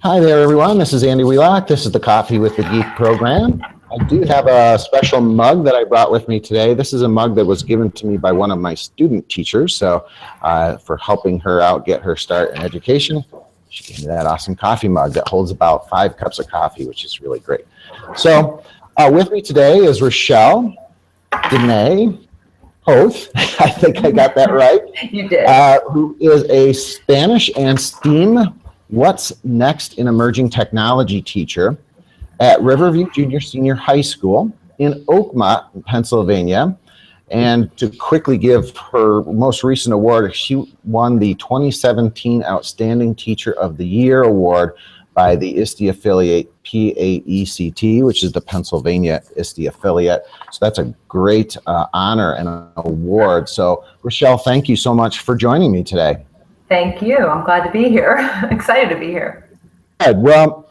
Hi there, everyone. This is Andy Wheelock. This is the Coffee with the Geek program. I do have a special mug that I brought with me today. This is a mug that was given to me by one of my student teachers. So for helping her out, get her start in education, she gave me that awesome coffee mug that holds about 5 cups of coffee, which is really great. So with me today is Rachelle Dene Poth. I think I got that right. You did. Who is a Spanish and STEAM What's Next in Emerging Technology teacher at Riverview Junior Senior High School in Oakmont, Pennsylvania. And to quickly give her most recent award, she won the 2017 Outstanding Teacher of the Year award by the ISTE affiliate PAECT, which is the Pennsylvania ISTE affiliate. So that's a great honor and an award. So Rachelle, thank you so much for joining me today. Thank you. I'm glad to be here. Excited to be here. Good. Well,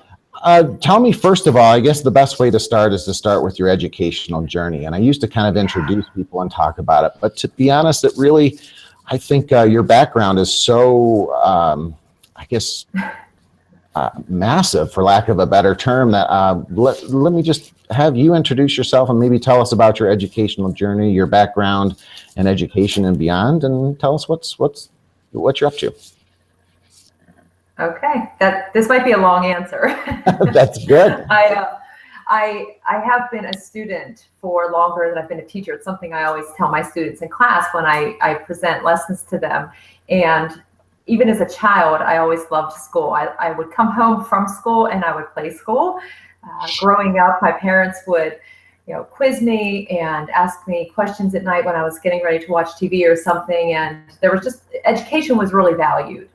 tell me, first of all, I guess the best way to start is to start with your educational journey. And I used to kind of introduce people and talk about it. But to be honest, it really, I think your background is so, I guess, massive, for lack of a better term, that let me just have you introduce yourself and maybe tell us about your educational journey, your background in education and beyond, and tell us what you're up to. Okay, this might be a long answer. That's good. I have been a student for longer than I've been a teacher. It's something I always tell my students in class when I present lessons to them. And even as a child, I always loved school. I would come home from school and I would play school. Growing up, my parents would quiz me and ask me questions at night when I was getting ready to watch TV or something. And there was just, education was really valued.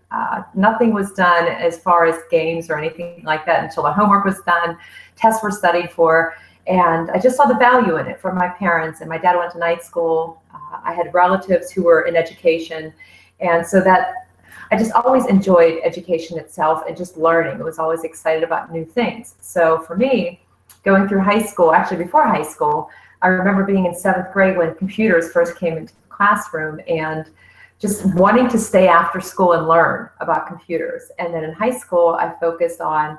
Nothing was done as far as games or anything like that until the homework was done, tests were studied for, and I just saw the value in it from my parents. And my dad went to night school. I had relatives who were in education. And so that I just always enjoyed education itself and just learning. I was always excited about new things. So for me, going through high school, actually before high school, I remember being in 7th grade when computers first came into the classroom and just wanting to stay after school and learn about computers. And then in high school, I focused on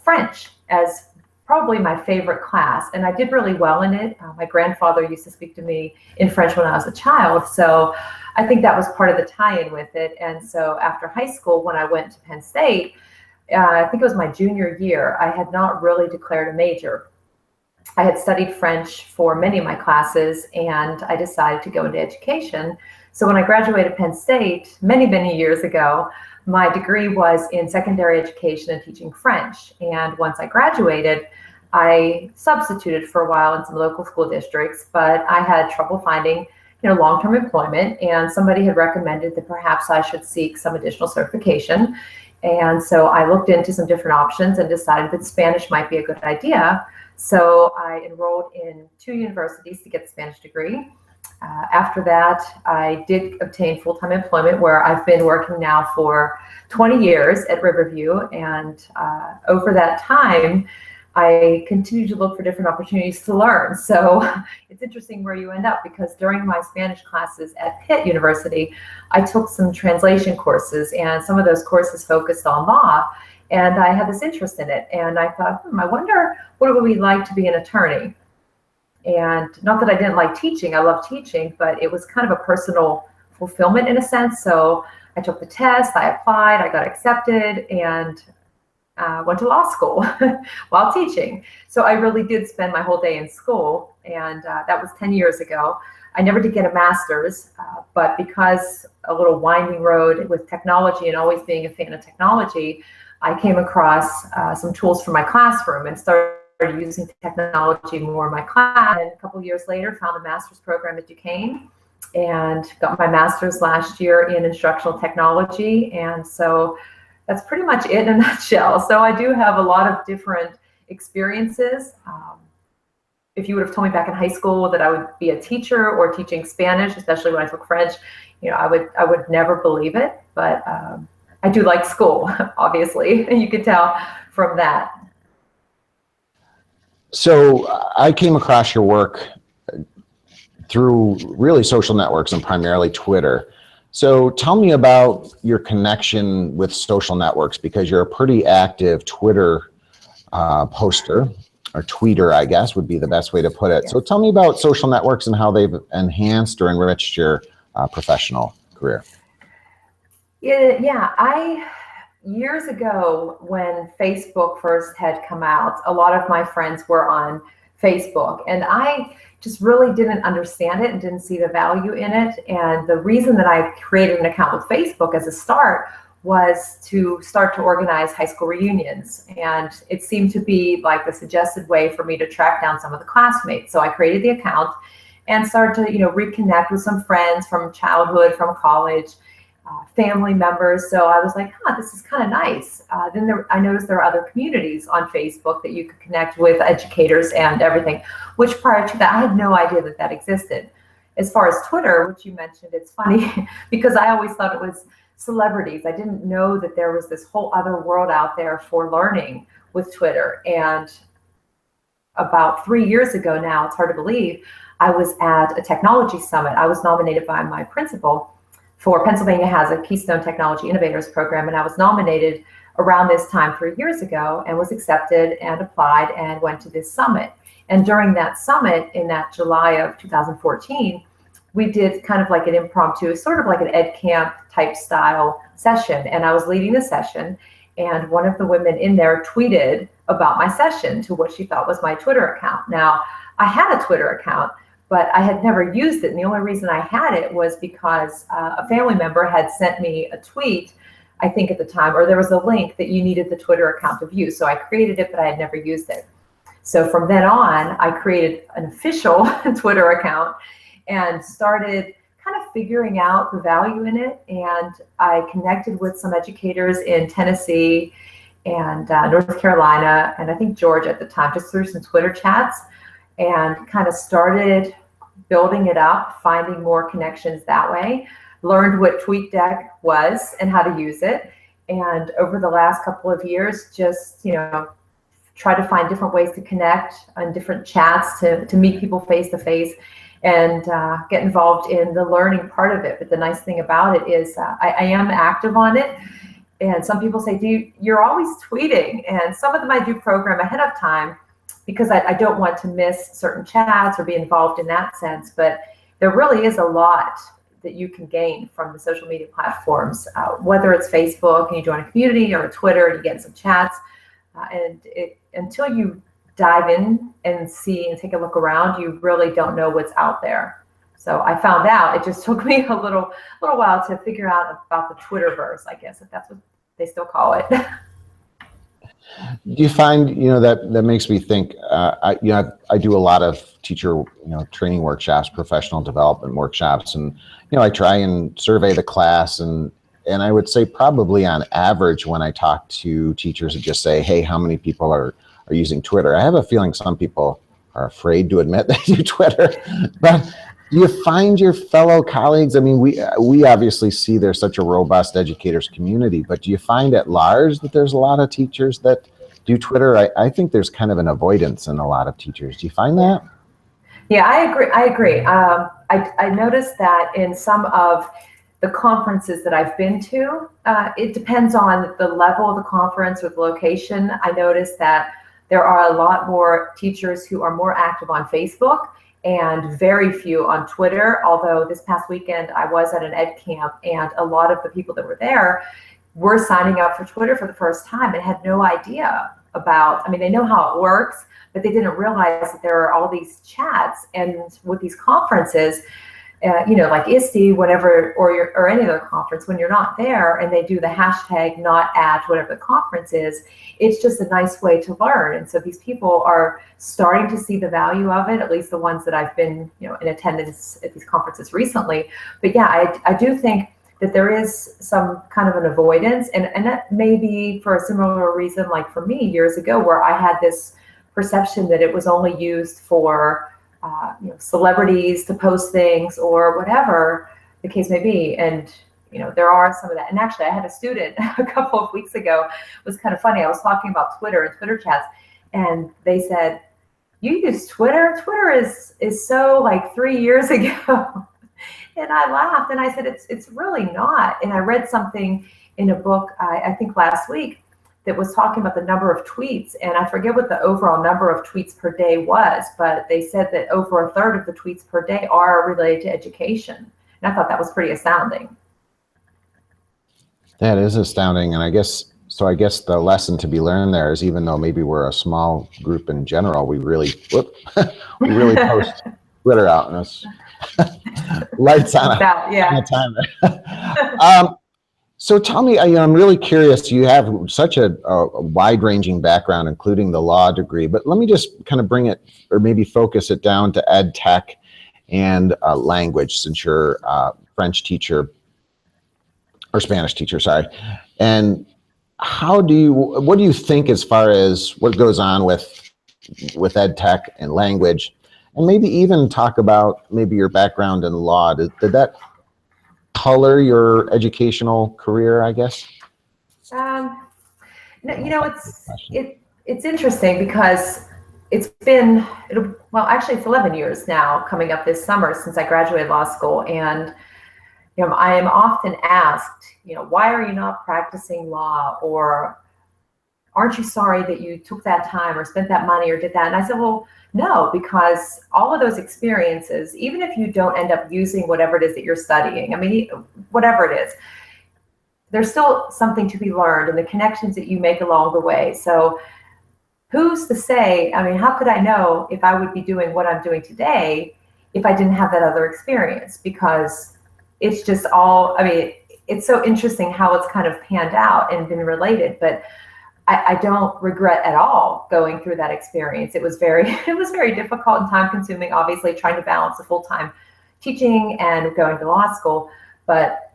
French as probably my favorite class. And I did really well in it. My grandfather used to speak to me in French when I was a child. So I think that was part of the tie-in with it. And so after high school, when I went to Penn State, I think it was my junior year, I had not really declared a major. I had studied French for many of my classes, and I decided to go into education. So when I graduated Penn State many, many years ago, my degree was in secondary education and teaching French. And once I graduated, I substituted for a while in some local school districts, but I had trouble finding long-term employment, and somebody had recommended that perhaps I should seek some additional certification. And so I looked into some different options and decided that Spanish might be a good idea. So I enrolled in 2 universities to get the Spanish degree. After that, I did obtain full-time employment, where I've been working now for 20 years at Riverview. And over that time, I continued to look for different opportunities to learn. So it's interesting where you end up, because during my Spanish classes at Pitt University, I took some translation courses, and some of those courses focused on law. And I had this interest in it. And I thought, I wonder what it would be like to be an attorney. And not that I didn't like teaching, I love teaching, but it was kind of a personal fulfillment in a sense. So I took the test, I applied, I got accepted, and went to law school while teaching. So I really did spend my whole day in school, and that was 10 years ago. I never did get a master's, but because a little winding road with technology and always being a fan of technology, I came across some tools for my classroom and started using technology more in my class. And a couple of years later, found a master's program at Duquesne and got my master's last year in instructional technology. And so that's pretty much it in a nutshell. So I do have a lot of different experiences. If you would have told me back in high school that I would be a teacher or teaching Spanish, especially when I took French, I would never believe it. But I do like school, obviously, and you could tell from that. So I came across your work through really social networks and primarily Twitter. So tell me about your connection with social networks, because you're a pretty active Twitter poster, or tweeter, I guess would be the best way to put it. Yes. So tell me about social networks and how they've enhanced or enriched your professional career. Yeah, years ago when Facebook first had come out, a lot of my friends were on Facebook, and I just really didn't understand it and didn't see the value in it. And the reason that I created an account with Facebook as a start was to start to organize high school reunions. And it seemed to be like the suggested way for me to track down some of the classmates. So I created the account and started to, reconnect with some friends from childhood, from college, family members. So I was like, this is kind of nice. Then I noticed there are other communities on Facebook that you could connect with, educators and everything, which prior to that, I had no idea that existed. As far as Twitter, which you mentioned, it's funny because I always thought it was celebrities. I didn't know that there was this whole other world out there for learning with Twitter. And about 3 years ago now, it's hard to believe, I was at a technology summit. I was nominated by my principal for Pennsylvania has a Keystone Technology Innovators Program, and I was nominated around this time 3 years ago and was accepted and applied and went to this summit. And during that summit in that July of 2014, we did kind of like an impromptu, sort of like an ed camp type style session. And I was leading the session, and one of the women in there tweeted about my session to what she thought was my Twitter account. Now, I had a Twitter account, but I had never used it. And the only reason I had it was because a family member had sent me a tweet, I think at the time, or there was a link that you needed the Twitter account to view. So I created it, but I had never used it. So from then on, I created an official Twitter account and started kind of figuring out the value in it. And I connected with some educators in Tennessee and North Carolina, and I think Georgia at the time, just through some Twitter chats, and kind of started building it up, finding more connections that way, learned what TweetDeck was and how to use it. And over the last couple of years, just, try to find different ways to connect on different chats, to meet people face to face and get involved in the learning part of it. But the nice thing about it is I am active on it. And some people say, you're always tweeting. And some of them I do program ahead of time, because I don't want to miss certain chats or be involved in that sense. But there really is a lot that you can gain from the social media platforms, whether it's Facebook and you join a community, or Twitter and you get some chats. Until you dive in and see and take a look around, you really don't know what's out there. So I found out, it just took me a little while to figure out about the Twitterverse, I guess, if that's what they still call it. Do you find, that makes me think, I do a lot of teacher, training workshops, professional development workshops, and, I try and survey the class, and I would say probably on average when I talk to teachers and just say, hey, how many people are using Twitter? I have a feeling some people are afraid to admit they do Twitter, but do you find your fellow colleagues, I mean, we obviously see there's such a robust educators community, but do you find at large that there's a lot of teachers that do Twitter? I think there's kind of an avoidance in a lot of teachers. Do you find that? Yeah, I agree. I noticed that in some of the conferences that I've been to, it depends on the level of the conference or the location. I noticed that there are a lot more teachers who are more active on Facebook and very few on Twitter. Although this past weekend I was at an ed camp, and a lot of the people that were there were signing up for Twitter for the first time and had no idea about, they know how it works, but they didn't realize that there are all these chats. And with these conferences, like ISTE, whatever, or any other conference, when you're not there and they do the hashtag not at whatever the conference is, it's just a nice way to learn. And so these people are starting to see the value of it, at least the ones that I've been, in attendance at these conferences recently. But yeah, I do think that there is some kind of an avoidance, and that may be for a similar reason, like for me years ago, where I had this perception that it was only used for celebrities to post things or whatever the case may be. And, there are some of that. And actually I had a student a couple of weeks ago, it was kind of funny. I was talking about Twitter and Twitter chats, and they said, you use Twitter? Twitter is so like 3 years ago. And I laughed and I said, it's really not. And I read something in a book, I think last week, that was talking about the number of tweets. And I forget what the overall number of tweets per day was, but they said that over a third of the tweets per day are related to education. And I thought that was pretty astounding. That is astounding. And I guess the lesson to be learned there is, even though maybe we're a small group in general, we really post Twitter out, and it's lights on a timer. So tell me, I'm really curious. You have such a wide-ranging background, including the law degree, but let me just kind of bring it, or maybe focus it down to ed tech and language, since you're a French teacher, or Spanish teacher, sorry. And what do you think as far as what goes on with ed tech and language, and maybe even talk about maybe your background in law? Did that color your educational career, I guess? It's interesting because it's 11 years now, coming up this summer, since I graduated law school. And I am often asked, why are you not practicing law? Or aren't you sorry that you took that time or spent that money or did that? And I said, well, no, because all of those experiences, even if you don't end up using whatever it is that you're studying, whatever it is, there's still something to be learned, and the connections that you make along the way. So who's to say, how could I know if I would be doing what I'm doing today if I didn't have that other experience? Because it's just all, it's so interesting how it's kind of panned out and been related, but I don't regret at all going through that experience. It was very difficult and time consuming, obviously, trying to balance the full-time teaching and going to law school. But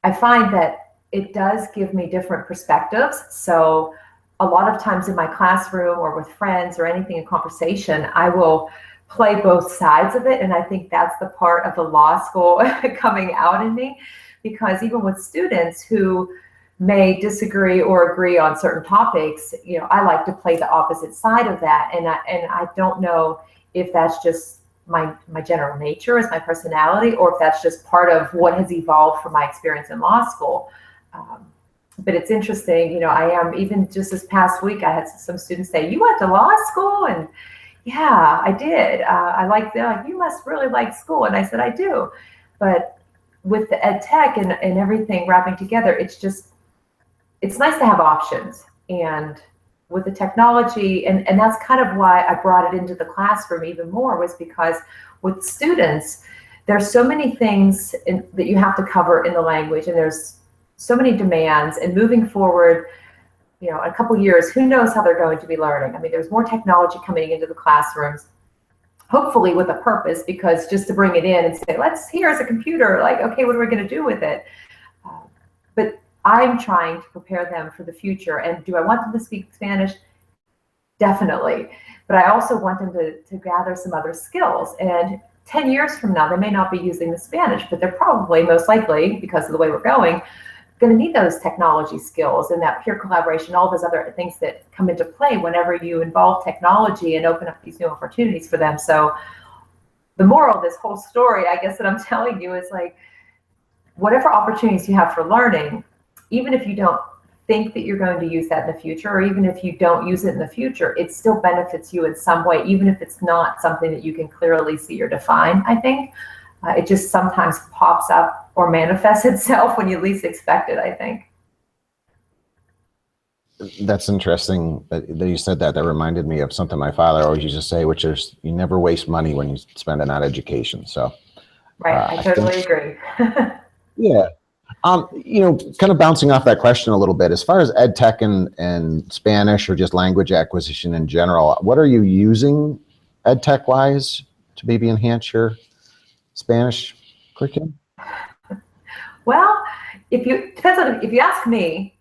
I find that it does give me different perspectives. So a lot of times in my classroom or with friends or anything in conversation, I will play both sides of it. And I think that's the part of the law school coming out in me, because even with students who may disagree or agree on certain topics, I like to play the opposite side of that. And I don't know if that's just my general nature, as my personality, or if that's just part of what has evolved from my experience in law school. But it's interesting, I am, even just this past week, I had some students say, you went to law school? And yeah, I did. They're like, you must really like school. And I said, I do. But with the ed tech and everything wrapping together, it's nice to have options. And with the technology, and that's kind of why I brought it into the classroom even more, was because with students, there's so many things that you have to cover in the language, and there's so many demands, and moving forward, in a couple years, who knows how they're going to be learning. There's more technology coming into the classrooms, hopefully with a purpose, because just to bring it in and say, here's a computer, okay, what are we going to do with it? But I'm trying to prepare them for the future. And do I want them to speak Spanish? Definitely. But I also want them to gather some other skills. And 10 years from now, they may not be using the Spanish, but they're probably, most likely, because of the way we're going to need those technology skills and that peer collaboration, all those other things that come into play whenever you involve technology and open up these new opportunities for them. So the moral of this whole story, I guess, that I'm telling you is, whatever opportunities you have for learning, even if you don't think that you're going to use that in the future, or even if you don't use it in the future, it still benefits you in some way, even if it's not something that you can clearly see or define, I think. It just sometimes pops up or manifests itself when you least expect it, I think. That's interesting that you said that. That reminded me of something my father always used to say, which is, you never waste money when you spend it on education. So, right, I totally agree. Yeah. Kind of bouncing off that question a little bit, as far as ed tech and Spanish, or just language acquisition in general, what are you using ed tech wise to maybe enhance your Spanish curriculum? Well, if you ask me,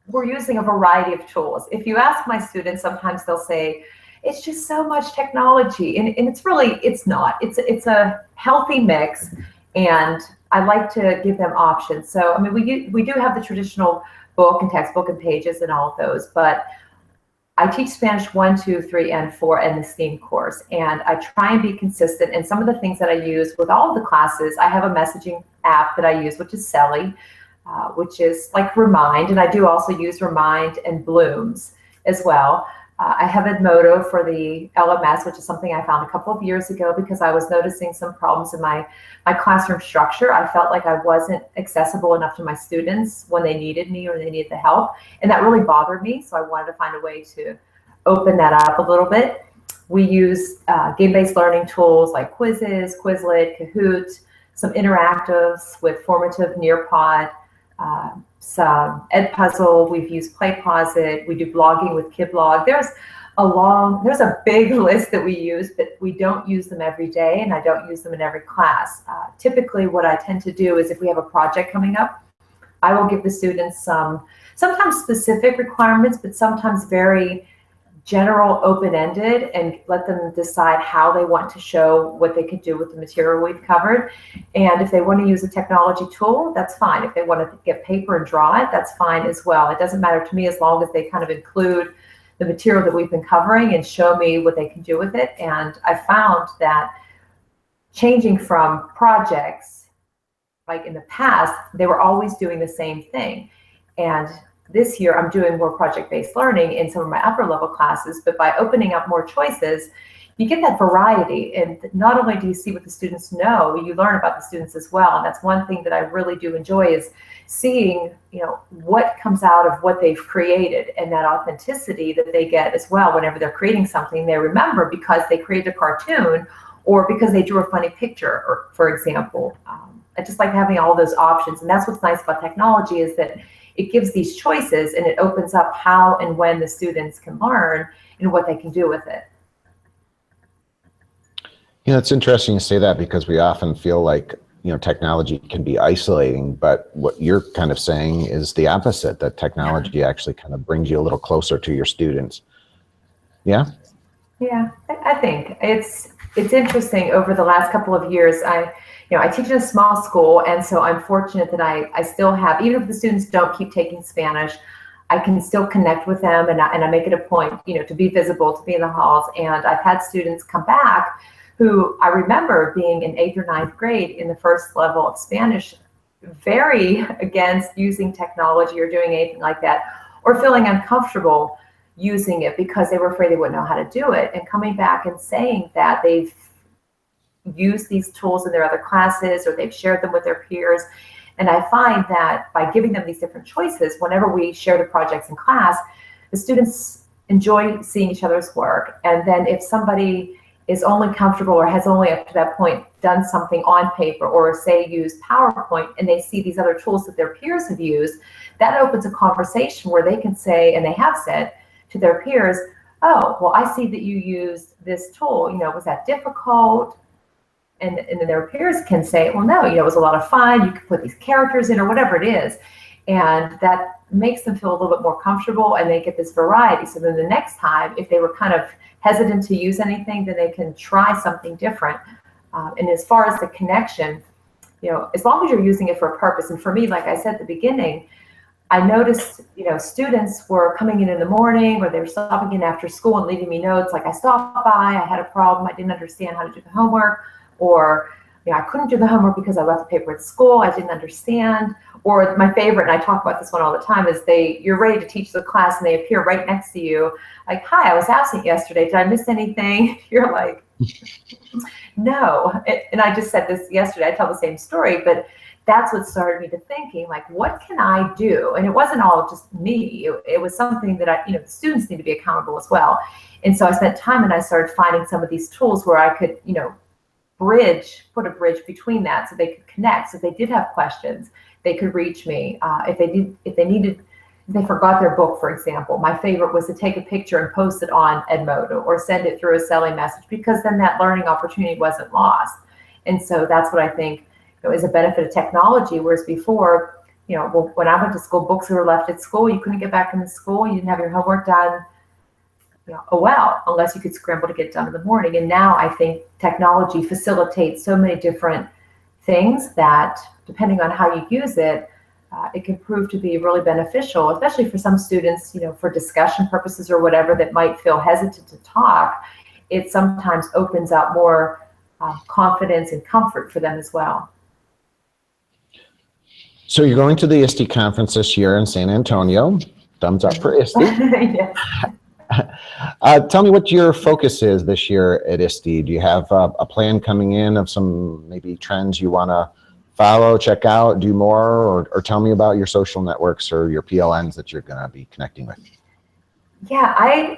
we're using a variety of tools. If you ask my students, sometimes they'll say, it's just so much technology. And it's not. It's a healthy mix. And I like to give them options. So, we do have the traditional book and textbook and pages and all of those, but I teach Spanish 1, 2, 3, and 4 in the STEAM course, and I try and be consistent. And some of the things that I use with all of the classes, I have a messaging app that I use, which is Selly, which is like Remind, and I do also use Remind and Blooms as well. I have Edmodo for the LMS, which is something I found a couple of years ago because I was noticing some problems in my classroom structure. I felt like I wasn't accessible enough to my students when they needed me or they needed the help, and that really bothered me, so I wanted to find a way to open that up a little bit. We use game-based learning tools like quizzes, Quizlet, Kahoot, some interactives with formative Nearpod, some Edpuzzle. We've used PlayPosit. We do blogging with KidBlog. There's a big list that we use, but we don't use them every day, and I don't use them in every class. Typically, what I tend to do is if we have a project coming up, I will give the students some sometimes specific requirements, but sometimes very general, open-ended, and let them decide how they want to show what they could do with the material we've covered. And if they want to use a technology tool, that's fine. If they want to get paper and draw it, that's fine as well. It doesn't matter to me as long as they kind of include the material that we've been covering and show me what they can do with it. And I found that changing from projects, like in the past, they were always doing the same thing. And this year, I'm doing more project-based learning in some of my upper level classes, but by opening up more choices, you get that variety. And not only do you see what the students know, you learn about the students as well. And that's one thing that I really do enjoy is seeing, what comes out of what they've created and that authenticity that they get as well. Whenever they're creating something, they remember because they created a cartoon or because they drew a funny picture, or, for example. I just like having all those options. And that's what's nice about technology is that it gives these choices and it opens up how and when the students can learn and what they can do with it. It's interesting to say that because we often feel like, technology can be isolating, but what you're kind of saying is the opposite, that technology actually kind of brings you a little closer to your students. Yeah? Yeah, I think it's interesting. Over the last couple of years, I teach in a small school, and so I'm fortunate that I still have, even if the students don't keep taking Spanish, I can still connect with them, and I make it a point, to be visible, to be in the halls. And I've had students come back who I remember being in 8th or 9th grade in the first level of Spanish, very against using technology or doing anything like that, or feeling uncomfortable using it because they were afraid they wouldn't know how to do it, and coming back and saying that they've used these tools in their other classes or they've shared them with their peers. And I find that by giving them these different choices, whenever we share the projects in class, the students enjoy seeing each other's work. And then if somebody is only comfortable or has only up to that point done something on paper or say used PowerPoint, and they see these other tools that their peers have used, that opens a conversation where they can say, and they have said to their peers, oh, well, I see that you used this tool, was that difficult? And then their peers can say, well, no, it was a lot of fun. You could put these characters in or whatever it is. And that makes them feel a little bit more comfortable and they get this variety. So then the next time, if they were kind of hesitant to use anything, then they can try something different. And as far as the connection, as long as you're using it for a purpose. And for me, like I said at the beginning, I noticed, students were coming in the morning or they were stopping in after school and leaving me notes like, I stopped by, I had a problem, I didn't understand how to do the homework, or I couldn't do the homework because I left the paper at school, I didn't understand. Or my favorite, and I talk about this one all the time, is you're ready to teach the class and they appear right next to you, like, hi, I was absent yesterday, did I miss anything? You're like, no. And I just said this yesterday, I tell the same story, but that's what started me to thinking, like, what can I do? And it wasn't all just me. It was something that the students need to be accountable as well. And so I spent time and I started finding some of these tools where I could, put a bridge between that so they could connect. So if they did have questions, they could reach me. If they forgot their book, for example, my favorite was to take a picture and post it on Edmodo or send it through a Selly message, because then that learning opportunity wasn't lost. And so that's what I think is a benefit of technology. Whereas before, when I went to school, books were left at school. You couldn't get back into school. You didn't have your homework done. Unless you could scramble to get it done in the morning. And now I think technology facilitates so many different things that, depending on how you use it, it can prove to be really beneficial, especially for some students, for discussion purposes or whatever, that might feel hesitant to talk. It sometimes opens up more confidence and comfort for them as well. So you're going to the ISTE conference this year in San Antonio. Thumbs up for ISTE. Yes. Tell me what your focus is this year at ISTE. Do you have a plan coming in of some maybe trends you want to follow, check out, do more, or tell me about your social networks or your PLNs that you're going to be connecting with? Yeah,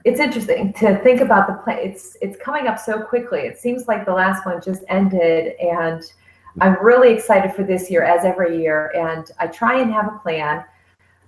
it's interesting to think about the plan. It's coming up so quickly. It seems like the last one just ended, and I'm really excited for this year, as every year. And I try and have a plan,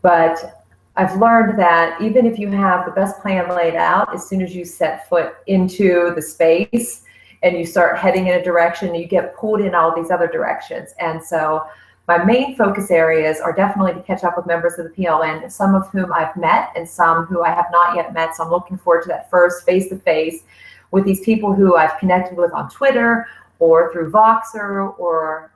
but I've learned that even if you have the best plan laid out, as soon as you set foot into the space and you start heading in a direction, you get pulled in all these other directions. And so my main focus areas are definitely to catch up with members of the PLN, some of whom I've met and some who I have not yet met. So I'm looking forward to that first face-to-face with these people who I've connected with on Twitter or through Voxer, or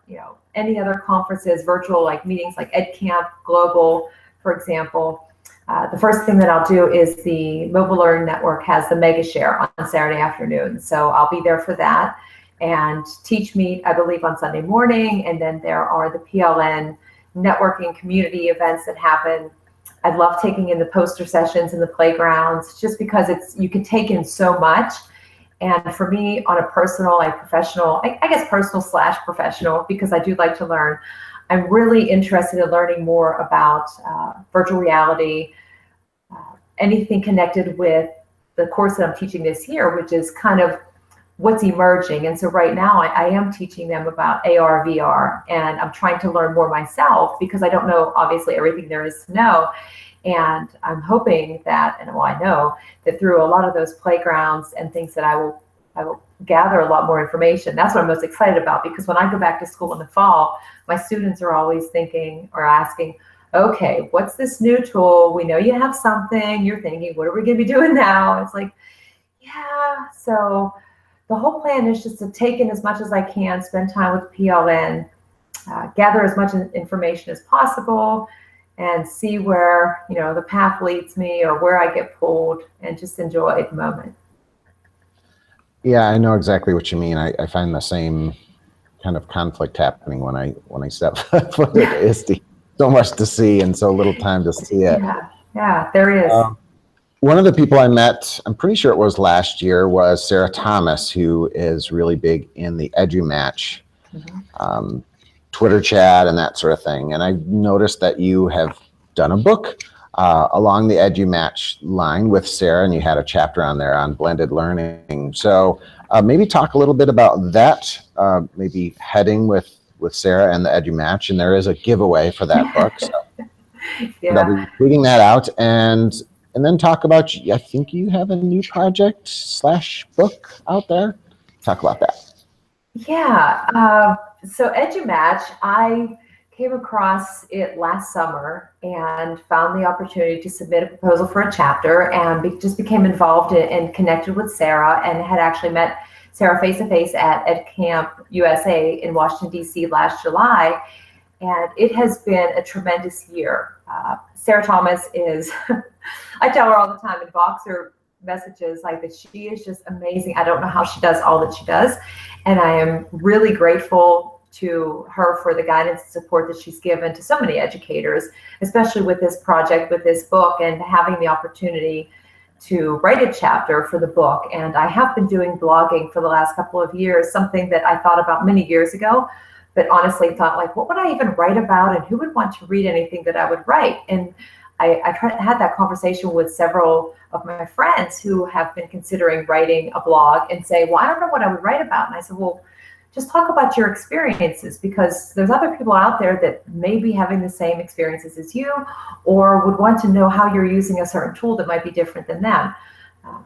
any other conferences, virtual like meetings like EdCamp Global, for example. The first thing that I'll do is the Mobile Learning Network has the Mega Share on Saturday afternoon. So I'll be there for that. And Teach Meet, I believe, on Sunday morning. And then there are the PLN networking community events that happen. I love taking in the poster sessions in the playgrounds, just because you can take in so much. And for me, on a personal, professional, I guess personal/professional, because I do like to learn, I'm really interested in learning more about virtual reality, anything connected with the course that I'm teaching this year, which is kind of what's emerging. And so right now I am teaching them about AR, VR, and I'm trying to learn more myself because I don't know, obviously, everything there is to know. And I'm hoping that, and I know that through a lot of those playgrounds and things that I will gather a lot more information. That's what I'm most excited about, because when I go back to school in the fall, my students are always thinking or asking, okay, what's this new tool? We know you have something. You're thinking, what are we going to be doing now? It's like, yeah. So the whole plan is just to take in as much as I can, spend time with PLN, gather as much information as possible, and see where the path leads me or where I get pulled, and just enjoy the moment. Yeah, I know exactly what you mean. I find the same kind of conflict happening when I step foot at ISTE. So much to see and so little time to see it. Yeah, there is. One of the people I met, I'm pretty sure it was last year, was Sarah Thomas, who is really big in the EduMatch Twitter chat and that sort of thing. And I noticed that you have done a book along the EduMatch line with Sarah, and you had a chapter on there on blended learning. So maybe talk a little bit about that, maybe heading with Sarah and the EduMatch, and there is a giveaway for that book. So Yeah. I'll be tweeting that out, and then talk about, I think you have a new project / book out there. Talk about that. Yeah. So EduMatch, I came across it last summer and found the opportunity to submit a proposal for a chapter, and just became involved and connected with Sarah, and had actually met Sarah face-to-face at EdCamp USA in Washington, D.C. last July. And it has been a tremendous year. Sarah Thomas is, I tell her all the time in Voxer messages like that, she is just amazing. I don't know how she does all that she does. And I am really grateful to her for the guidance and support that she's given to so many educators, especially with this project, with this book, and having the opportunity to write a chapter for the book. And I have been doing blogging for the last couple of years, something that I thought about many years ago, but honestly thought, like, what would I even write about, and who would want to read anything that I would write? And I had that conversation with several of my friends who have been considering writing a blog, and say, well, I don't know what I would write about. And I said, well, just talk about your experiences, because there's other people out there that may be having the same experiences as you, or would want to know how you're using a certain tool that might be different than them.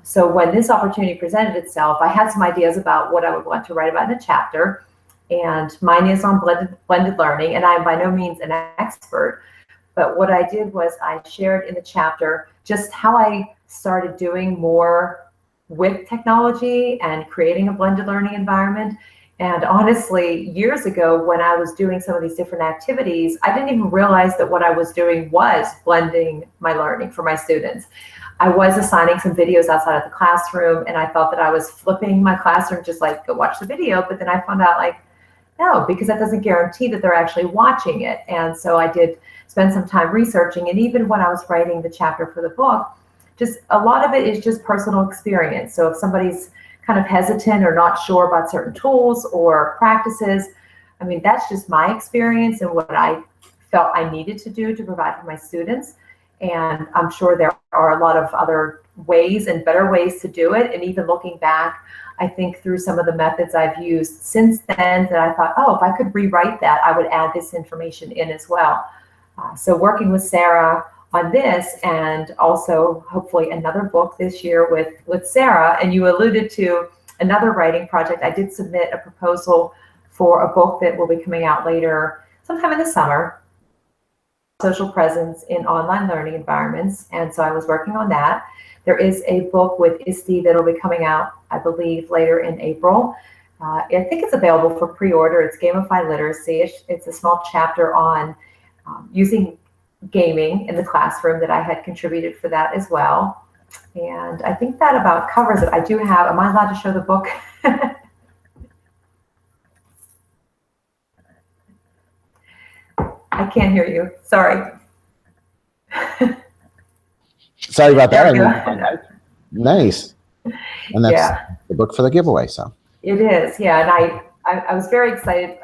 So when this opportunity presented itself, I had some ideas about what I would want to write about in a chapter. And mine is on blended learning, and I'm by no means an expert. But what I did was I shared in the chapter just how I started doing more with technology and creating a blended learning environment, And honestly, years ago, when I was doing some of these different activities, I didn't even realize that what I was doing was blending my learning for my students. I was assigning some videos outside of the classroom, and I thought that I was flipping my classroom, just like, go watch the video. But then I found out, like, no, because that doesn't guarantee that they're actually watching it. And so I did spend some time researching. And even when I was writing the chapter for the book, just a lot of it is just personal experience. So if somebody's kind of hesitant or not sure about certain tools or practices, I mean, that's just my experience and what I felt I needed to do to provide for my students. And I'm sure there are a lot of other ways and better ways to do it. And even looking back, I think through some of the methods I've used since then, that I thought, oh, if I could rewrite that, I would add this information in as well. So working with Sarah on this, and also hopefully another book this year with Sarah. And you alluded to another writing project. I did submit a proposal for a book that will be coming out later, sometime in the summer, social presence in online learning environments. And so I was working on that. There is a book with ISTE that'll be coming out, I believe, later in April. I think it's available for pre-order. It's Gamified Literacy. It's a small chapter on using gaming in the classroom that I had contributed for that as well. And I think that about covers it. I do have, am I allowed to show the book? I can't hear you, sorry. Sorry about that. Nice. And that's the book for the giveaway, so. It is, yeah, and I was very excited.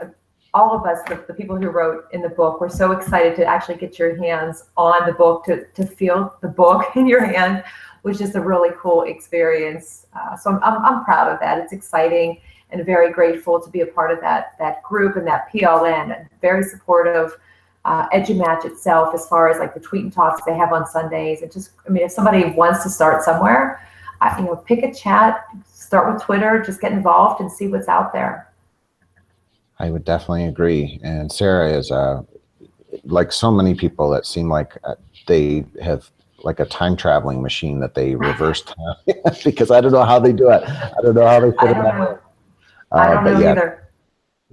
All of us, the people who wrote in the book, were so excited to actually get your hands on the book, to feel the book in your hand, was just a really cool experience. So I'm proud of that. It's exciting and very grateful to be a part of that group and that PLN. Very supportive. EduMatch itself, as far as like the tweet and talks they have on Sundays. And just, I mean, if somebody wants to start somewhere, pick a chat, start with Twitter, just get involved and see what's out there. I would definitely agree. And Sarah is like so many people that seem like they have like a time traveling machine that they reverse time because I don't know how they do it. I don't know how they fit it that. I don't know either.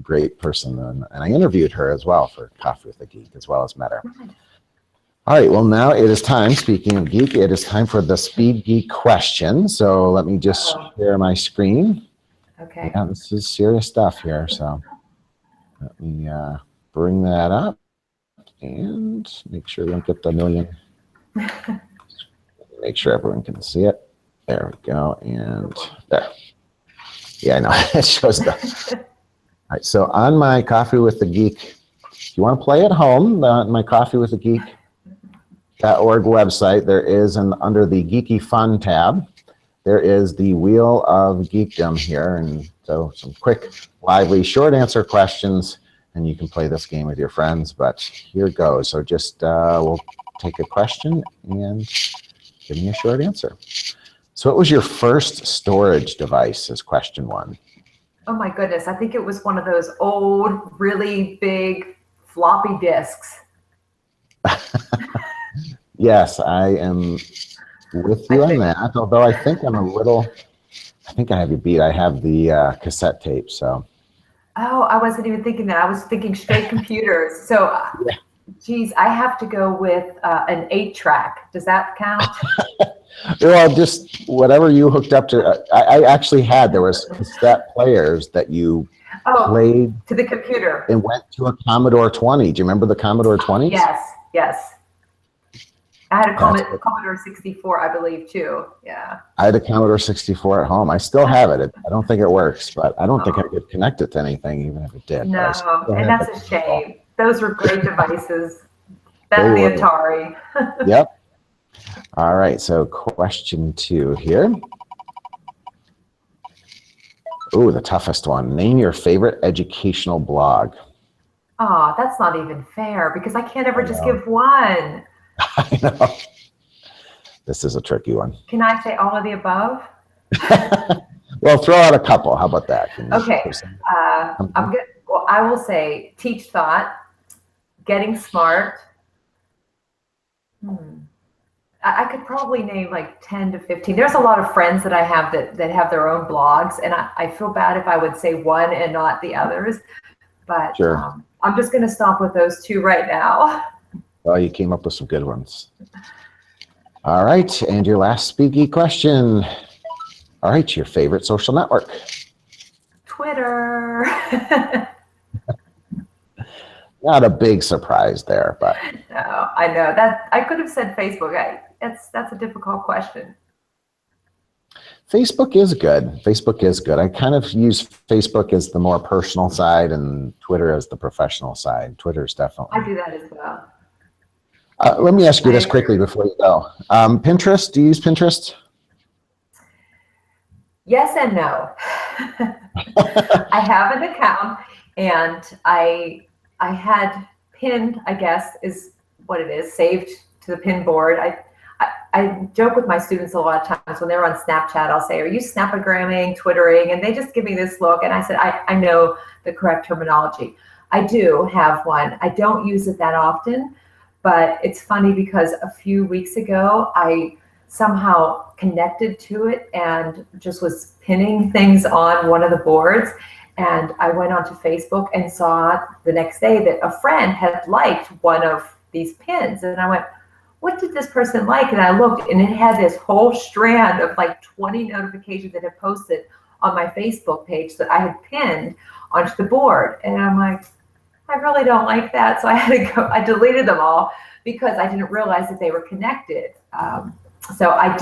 Great person. And I interviewed her as well for Coffee with a Geek, as well as met her. All right, well, now it is time, speaking of geek, it is time for the Speed Geek question. So let me just share my screen. Okay. Yeah, this is serious stuff here. So let me bring that up and make sure we don't get the million. Make sure everyone can see it. There we go. And there. Yeah, I know. It shows the. All right, so on my Coffee with the Geek, if you want to play at home, my Coffee with the Geek.org website, there is under the Geeky Fun tab, there is the Wheel of Geekdom here. And so some quick, lively, short answer questions, and you can play this game with your friends. But here goes. So just we'll take a question and give me a short answer. So what was your first storage device is question one. Oh my goodness, I think it was one of those old, really big floppy disks. Yes, I am with you on that, although I think I'm a little, I think I have you beat. I have the cassette tape, so. Oh, I wasn't even thinking that. I was thinking straight computers. So, geez, I have to go with an 8-track. Does that count? Well, just whatever you hooked up to. I actually had, there was cassette players that you played. To the computer. And went to a Commodore 20. Do you remember the Commodore 20s? Yes, yes. I had a Commodore 64, I believe, too. Yeah. I had a Commodore 64 at home. I still have it. I don't think it works, but I don't think I could connect it to anything, even if it did. No, and that's a shame. Those were great devices. That's the Atari. Yep. All right, so question 2 here. Ooh, the toughest one. Name your favorite educational blog. Oh, that's not even fair because I can't ever just give one. I know. This is a tricky one. Can I say all of the above? Well, throw out a couple. How about that? Okay. I'm good. Well, I will say Teach Thought, Getting Smart. I could probably name like 10 to 15. There's a lot of friends that I have that have their own blogs, and I feel bad if I would say one and not the others, but Sure. I'm just going to stop with those two right now. Well, you came up with some good ones. All right, and your last speaky question. All right, your favorite social network? Twitter. Not a big surprise there, but. No, I know that I could have said Facebook. That's a difficult question. Facebook is good. Facebook is good. I kind of use Facebook as the more personal side and Twitter as the professional side. Twitter is definitely. I do that as well. Let me ask you this quickly before you go. Pinterest, do you use Pinterest? Yes and no. I have an account, and I had pinned, I guess is what it is, saved to the pin board. I joke with my students a lot of times when they're on Snapchat. I'll say, are you Snapagramming, Twittering? And they just give me this look. And I said, I know the correct terminology. I do have one. I don't use it that often, but it's funny because a few weeks ago, I somehow connected to it and just was pinning things on one of the boards. And I went onto Facebook and saw the next day that a friend had liked one of these pins. And I went, what did this person like? And I looked, and it had this whole strand of like 20 notifications that had posted on my Facebook page that I had pinned onto the board. And I'm like, I really don't like that. So I had to go, I deleted them all because I didn't realize that they were connected. So I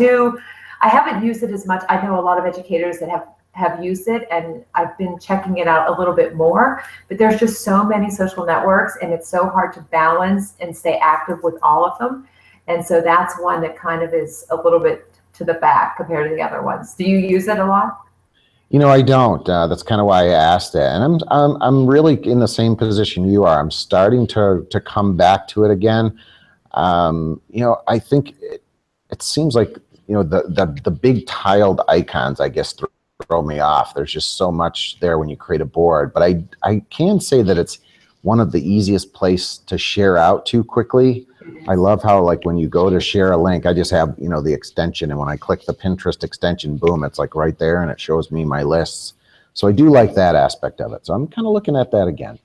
haven't used it as much. I know a lot of educators that have used it, and I've been checking it out a little bit more, but there's just so many social networks, and it's so hard to balance and stay active with all of them. And so that's one that kind of is a little bit to the back compared to the other ones. Do you use it a lot? You know, I don't. That's kind of why I asked it. And I'm really in the same position you are. I'm starting to come back to it again. You know, I think it seems like, you know, the big tiled icons, I guess, throw me off. There's just so much there when you create a board. But I can say that it's one of the easiest place to share out to quickly. I love how, like, when you go to share a link, I just have, you know, the extension, and when I click the Pinterest extension, boom, it's like right there, and it shows me my lists. So I do like that aspect of it. So I'm kind of looking at that again.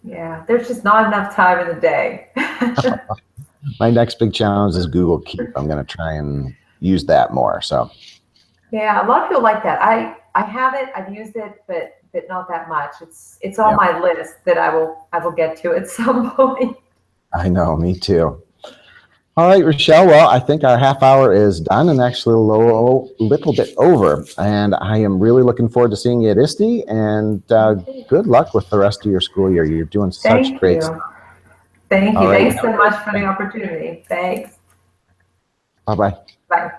Yeah, there's just not enough time in the day. My next big challenge is Google Keep. I'm going to try and use that more. So yeah, a lot of people like that. I have it, I've used it, but not that much. It's on my list that I will get to at some point. I know, me too. All right, Rachelle. Well, I think our half hour is done, and actually a little bit over. And I am really looking forward to seeing you at ISTE. And good luck with the rest of your school year. You're doing such great stuff. Thank you. Thanks so much for the opportunity. Thanks. Bye-bye. Bye.